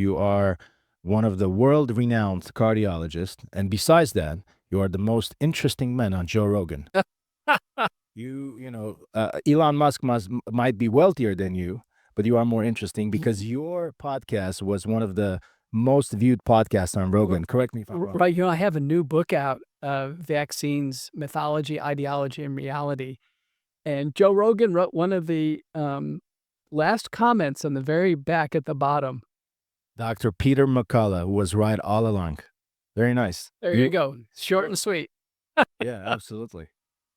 You are one of the world-renowned cardiologists, and besides that, you are the most interesting man on Joe Rogan. Elon Musk might be wealthier than you, but you are more interesting because your podcast was one of the most viewed podcasts on Rogan. Correct me if I'm wrong. Right. I have a new book out, Vaccines, Mythology, Ideology, and Reality. And Joe Rogan wrote one of the last comments on the very back at the bottom. Dr. Peter McCullough was right all along. Very nice. There you go. Short and sweet. Yeah, absolutely.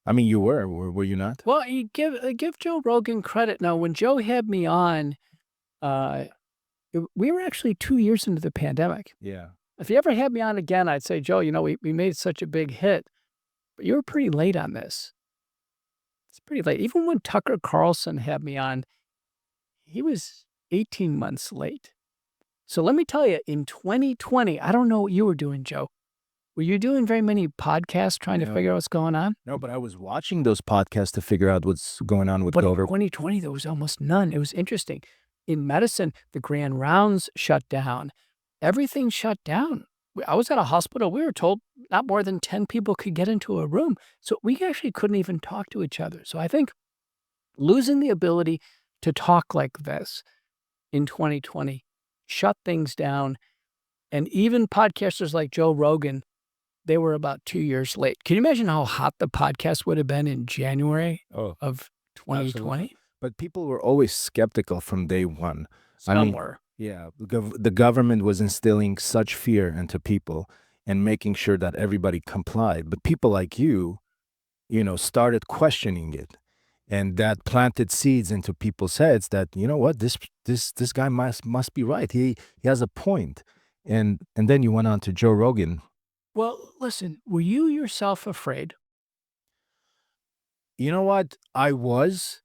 I mean, you were you not? Well, you give Joe Rogan credit. Now, when Joe had me on, we were actually 2 years into the pandemic. Yeah. If you ever had me on again, I'd say, Joe, we made such a big hit, but you were pretty late on this. It's pretty late. Even when Tucker Carlson had me on, he was 18 months late. So let me tell you, in 2020, I don't know what you were doing, Joe. Were you doing very many podcasts trying to figure out what's going on? No, but I was watching those podcasts to figure out what's going on with But COVID. in 2020, there was almost none. It was interesting. In medicine, the grand rounds shut down. Everything shut down. I was at a hospital. We were told not more than 10 people could get into a room. So we actually couldn't even talk to each other. So I think losing the ability to talk like this in 2020 shut things down. And even podcasters like Joe Rogan, they were about 2 years late. Can you imagine how hot the podcast would have been in January of 2020? Absolutely. But people were always skeptical from day one. Some were. Yeah, the government was instilling such fear into people and making sure that everybody complied. But people like you started questioning it. And that planted seeds into people's heads that, you know what, this guy must be right. He has a point. And then you went on to Joe Rogan. Well, listen, were you yourself afraid? You know what? I was,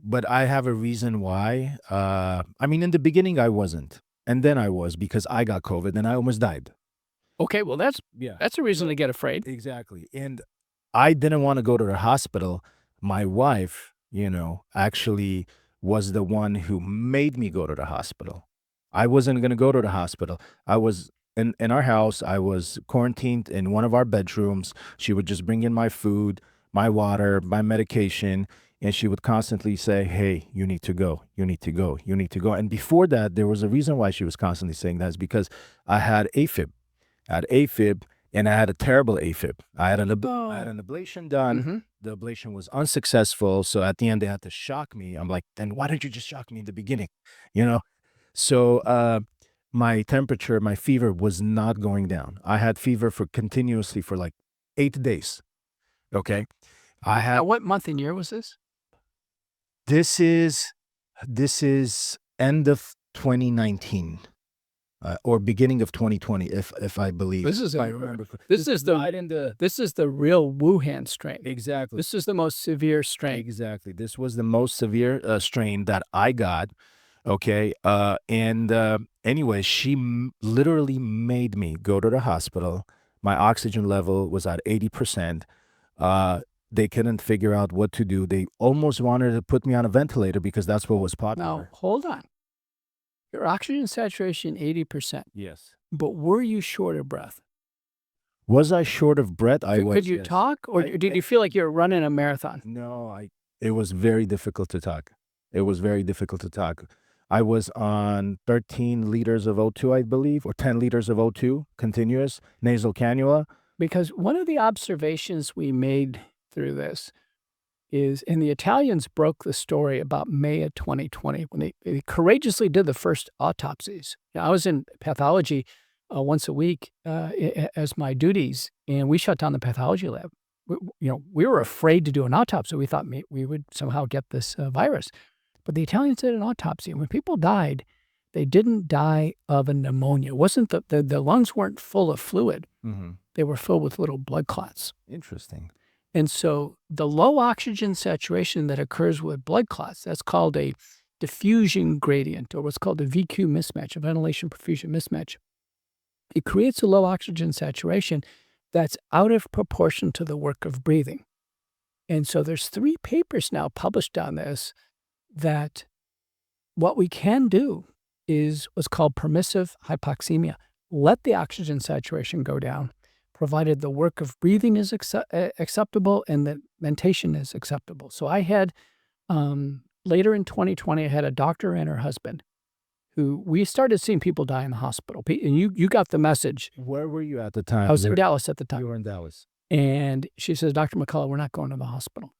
but I have a reason why. I mean, in the beginning, I wasn't. And then I was because I got COVID and I almost died. Okay, well, that's a reason to get afraid. Exactly. And I didn't want to go to the hospital. My wife, actually was the one who made me go to the hospital. I wasn't going to go to the hospital. I was in our house. I was quarantined in one of our bedrooms. She would just bring in my food, my water, my medication, and she would constantly say, hey, you need to go, you need to go, you need to go. And before that, there was a reason why she was constantly saying that is because I had AFib. And I had a terrible AFib. I had an ablation done. Mm-hmm. The ablation was unsuccessful. So at the end, they had to shock me. I'm like, then why didn't you just shock me in the beginning? So my temperature, my fever was not going down. I had fever continuously for like 8 days. Okay. Now, what month and year was this? This is end of 2019. Or beginning of 2020, if I believe. If I remember. This is the real Wuhan strain. Exactly. This is the most severe strain. Exactly. This was the most severe strain that I got. Okay. Anyway, she literally made me go to the hospital. My oxygen level was at 80%. They couldn't figure out what to do. They almost wanted to put me on a ventilator because that's what was popular. Now, hold on. Your oxygen saturation, 80%. Yes. But were you short of breath? Was I short of breath? I was. Could you talk, or did you feel like you were running a marathon? No, it was very difficult to talk. It was very difficult to talk. I was on 13 liters of O2, I believe, or 10 liters of O2, continuous nasal cannula. Because one of the observations we made through this is, and the Italians broke the story about May of 2020 when they courageously did the first autopsies. I was in pathology once a week as my duties, and we shut down the pathology lab. We were afraid to do an autopsy. We thought we would somehow get this virus. But the Italians did an autopsy, and when people died, they didn't die of a pneumonia. It wasn't the lungs weren't full of fluid. Mm-hmm. They were filled with little blood clots. Interesting. And so the low oxygen saturation that occurs with blood clots, that's called a diffusion gradient, or what's called a VQ mismatch, a ventilation perfusion mismatch. It creates a low oxygen saturation that's out of proportion to the work of breathing. And so there's 3 papers now published on this, that what we can do is what's called permissive hypoxemia. Let the oxygen saturation go down, provided the work of breathing is acceptable and the mentation is acceptable. So I had, later in 2020, I had a doctor and her husband who we started seeing people die in the hospital. And you got the message. Where were you at the time? I was in Dallas at the time. You were in Dallas. And she says, Dr. McCullough, we're not going to the hospital.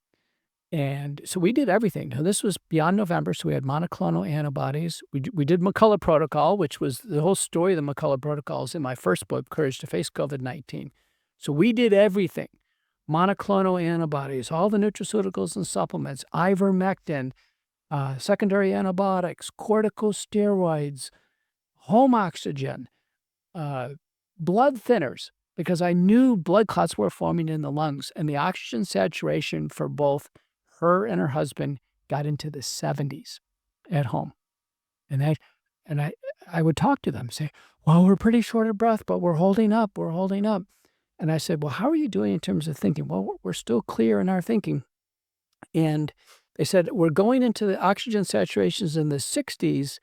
And so we did everything. Now, this was beyond November, so we had monoclonal antibodies. We did McCullough protocol, which was the whole story of the McCullough protocol is in my first book, Courage to Face COVID-19. So we did everything. Monoclonal antibodies, all the nutraceuticals and supplements, ivermectin, secondary antibiotics, corticosteroids, home oxygen, blood thinners, because I knew blood clots were forming in the lungs, and the oxygen saturation for both her and her husband got into the 70s at home. And I would talk to them, say, well, we're pretty short of breath, but we're holding up, we're holding up. And I said, well, how are you doing in terms of thinking? Well, we're still clear in our thinking. And they said, we're going into the oxygen saturations in the 60s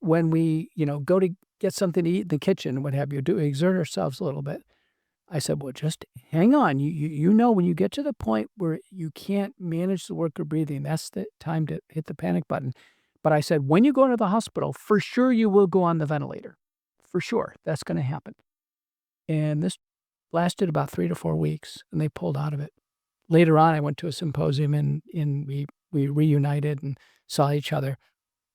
when we, go to get something to eat in the kitchen, what have you, exert ourselves a little bit. I said, well, just hang on. You know, when you get to the point where you can't manage the work of breathing, that's the time to hit the panic button. But I said, when you go into the hospital, for sure you will go on the ventilator. For sure. That's going to happen. And this lasted about 3 to 4 weeks, and they pulled out of it. Later on, I went to a symposium, and we reunited and saw each other.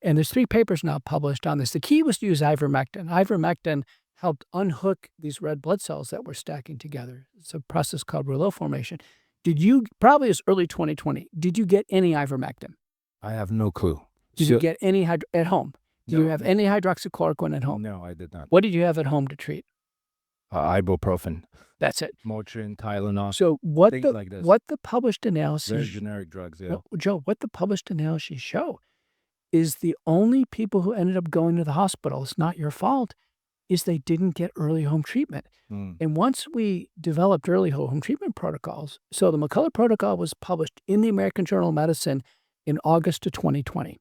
And there's 3 papers now published on this. The key was to use ivermectin. Ivermectin helped unhook these red blood cells that were stacking together. It's a process called rouleau formation. Probably it's early 2020, did you get any ivermectin? I have no clue. Did you get any at home? Do you have any hydroxychloroquine at home? No, I did not. What did you have at home to treat? Ibuprofen. That's it. Motrin, Tylenol. So what like this. what the published analysis... Very generic drugs, yeah. Joe, what the published analyses show is the only people who ended up going to the hospital, it's not your fault, is they didn't get early home treatment. And once we developed early home treatment protocols, so the McCullough protocol was published in the American Journal of Medicine in August of 2020.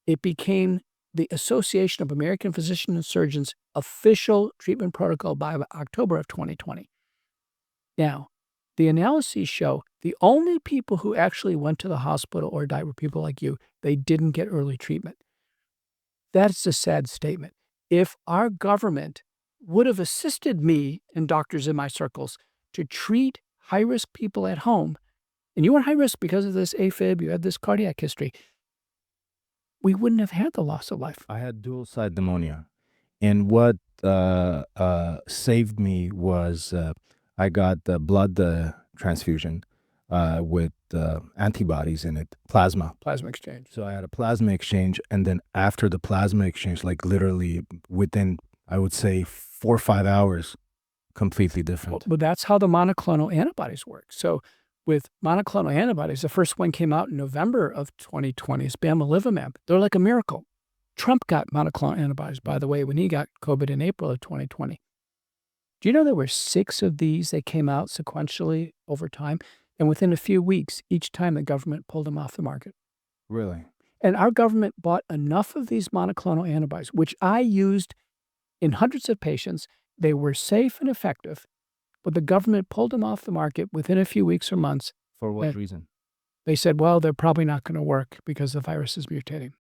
It became the Association of American Physicians and Surgeons official treatment protocol by October of 2020. Now, the analyses show the only people who actually went to the hospital or died were people like you. They didn't get early treatment. That's a sad statement. If our government would have assisted me and doctors in my circles to treat high-risk people at home, and you were high risk because of this AFib, you had this cardiac history, we wouldn't have had the loss of life. I had dual-side pneumonia. And what saved me was I got the blood transfusion with antibodies in it, plasma. Plasma exchange. So I had a plasma exchange, and then after the plasma exchange, like literally within, I would say, 4 or 5 hours, completely different. But that's how the monoclonal antibodies work. So with monoclonal antibodies, the first one came out in November of 2020, is bamlanivimab. They're like a miracle. Trump got monoclonal antibodies, by the way, when he got COVID in April of 2020. Do you know there were 6 of these that came out sequentially over time? And within a few weeks, each time the government pulled them off the market. Really? And our government bought enough of these monoclonal antibodies, which I used in hundreds of patients. They were safe and effective, but the government pulled them off the market within a few weeks or months. For what reason? They said, well, they're probably not going to work because the virus is mutating.